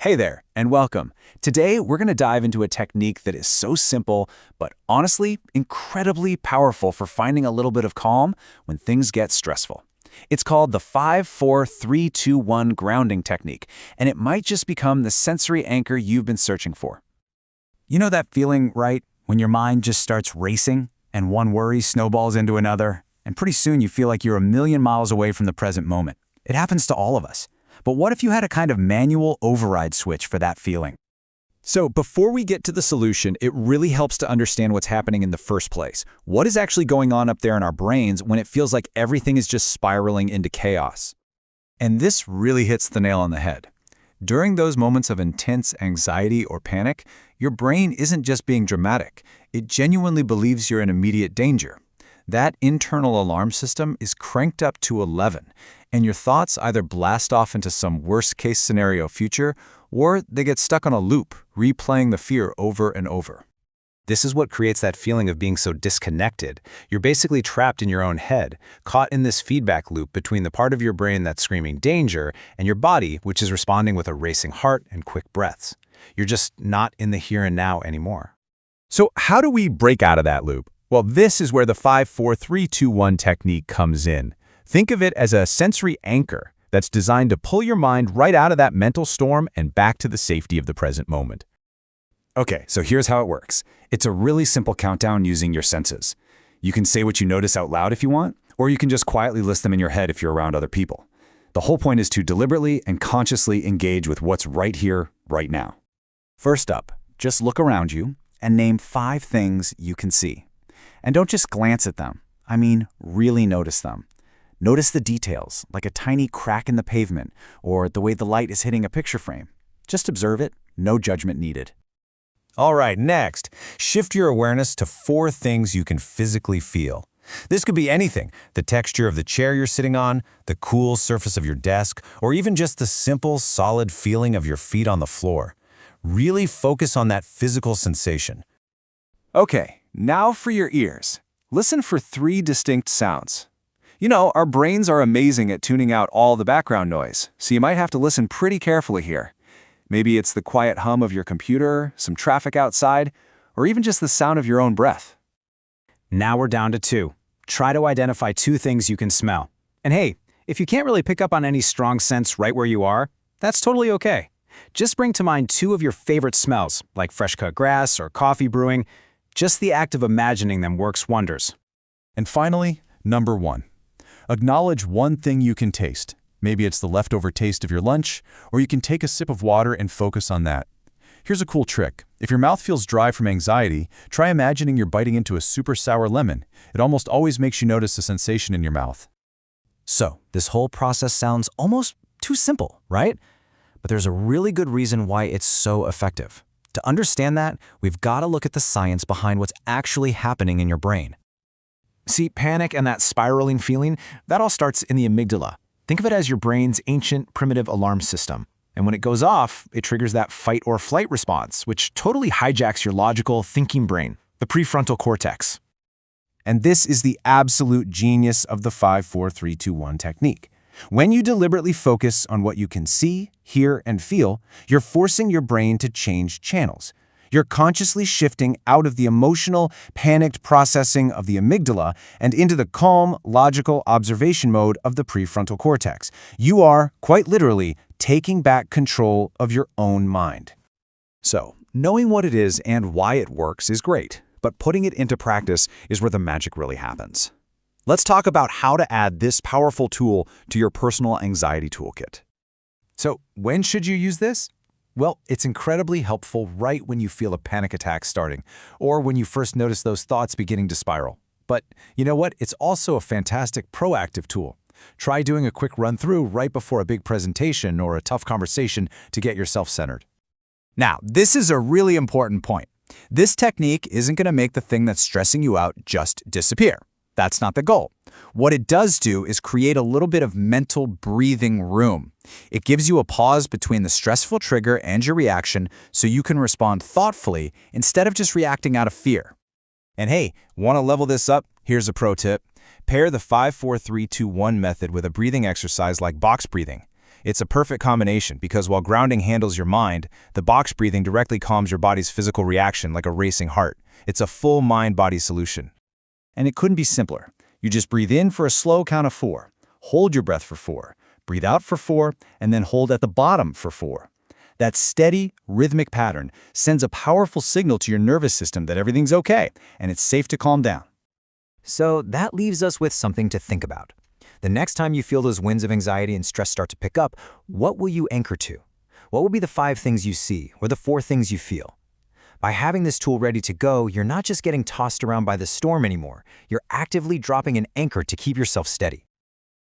Hey there, and welcome. Today, we're going to dive into a technique that is so simple, but honestly, incredibly powerful for finding a little bit of calm when things get stressful. It's called the 5-4-3-2-1 grounding technique, and it might just become the sensory anchor you've been searching for. You know that feeling, right? When your mind just starts racing, and one worry snowballs into another, and pretty soon you feel like you're a million miles away from the present moment. It happens to all of us. But what if you had a kind of manual override switch for that feeling? So before we get to the solution, it really helps to understand what's happening in the first place. What is actually going on up there in our brains when it feels like everything is just spiraling into chaos? And this really hits the nail on the head. During those moments of intense anxiety or panic, your brain isn't just being dramatic. It genuinely believes you're in immediate danger. That internal alarm system is cranked up to 11, and your thoughts either blast off into some worst-case scenario future, or they get stuck on a loop, replaying the fear over and over. This is what creates that feeling of being so disconnected. You're basically trapped in your own head, caught in this feedback loop between the part of your brain that's screaming danger and your body, which is responding with a racing heart and quick breaths. You're just not in the here and now anymore. So how do we break out of that loop? Well, this is where the 5-4-3-2-1 technique comes in. Think of it as a sensory anchor that's designed to pull your mind right out of that mental storm and back to the safety of the present moment. Okay, so here's how it works. It's a really simple countdown using your senses. You can say what you notice out loud if you want, or you can just quietly list them in your head if you're around other people. The whole point is to deliberately and consciously engage with what's right here, right now. First up, just look around you and name 5 things you can see. And don't just glance at them. I mean, really notice them. Notice the details, like a tiny crack in the pavement or the way the light is hitting a picture frame. Just observe it, no judgment needed. All right, next, shift your awareness to 4 things you can physically feel. This could be anything: the texture of the chair you're sitting on, the cool surface of your desk, or even just the simple, solid feeling of your feet on the floor. Really focus on that physical sensation. Okay, now for your ears. Listen for 3 distinct sounds. You know, our brains are amazing at tuning out all the background noise, so you might have to listen pretty carefully here. Maybe it's the quiet hum of your computer, some traffic outside, or even just the sound of your own breath. Now we're down to 2. Try to identify 2 things you can smell. And hey, if you can't really pick up on any strong scents right where you are, that's totally okay. Just bring to mind 2 of your favorite smells, like fresh-cut grass or coffee brewing. Just the act of imagining them works wonders. And finally, number 1. Acknowledge 1 thing you can taste. Maybe it's the leftover taste of your lunch, or you can take a sip of water and focus on that. Here's a cool trick. If your mouth feels dry from anxiety, try imagining you're biting into a super sour lemon. It almost always makes you notice the sensation in your mouth. So, this whole process sounds almost too simple, right? But there's a really good reason why it's so effective. To understand that, we've got to look at the science behind what's actually happening in your brain. See, panic and that spiraling feeling, that all starts in the amygdala. Think of it as your brain's ancient, primitive alarm system. And when it goes off, it triggers that fight or flight response, which totally hijacks your logical, thinking brain, the prefrontal cortex. And this is the absolute genius of the 5-4-3-2-1 technique. When you deliberately focus on what you can see, hear, and feel, you're forcing your brain to change channels. You're consciously shifting out of the emotional, panicked processing of the amygdala and into the calm, logical observation mode of the prefrontal cortex. You are, quite literally, taking back control of your own mind. So, knowing what it is and why it works is great, but putting it into practice is where the magic really happens. Let's talk about how to add this powerful tool to your personal anxiety toolkit. So, when should you use this? Well, it's incredibly helpful right when you feel a panic attack starting, or when you first notice those thoughts beginning to spiral. But you know what? It's also a fantastic proactive tool. Try doing a quick run-through right before a big presentation or a tough conversation to get yourself centered. Now, this is a really important point. This technique isn't going to make the thing that's stressing you out just disappear. That's not the goal. What it does do is create a little bit of mental breathing room. It gives you a pause between the stressful trigger and your reaction so you can respond thoughtfully instead of just reacting out of fear. And hey, want to level this up? Here's a pro tip. Pair the 5-4-3-2-1 method with a breathing exercise like box breathing. It's a perfect combination because while grounding handles your mind, the box breathing directly calms your body's physical reaction like a racing heart. It's a full mind-body solution. And it couldn't be simpler. You just breathe in for a slow count of 4, hold your breath for 4, breathe out for 4, and then hold at the bottom for 4. That steady, rhythmic pattern sends a powerful signal to your nervous system that everything's okay and it's safe to calm down. So that leaves us with something to think about. The next time you feel those winds of anxiety and stress start to pick up, what will you anchor to? What will be the 5 things you see or the 4 things you feel? By having this tool ready to go, you're not just getting tossed around by the storm anymore. You're actively dropping an anchor to keep yourself steady.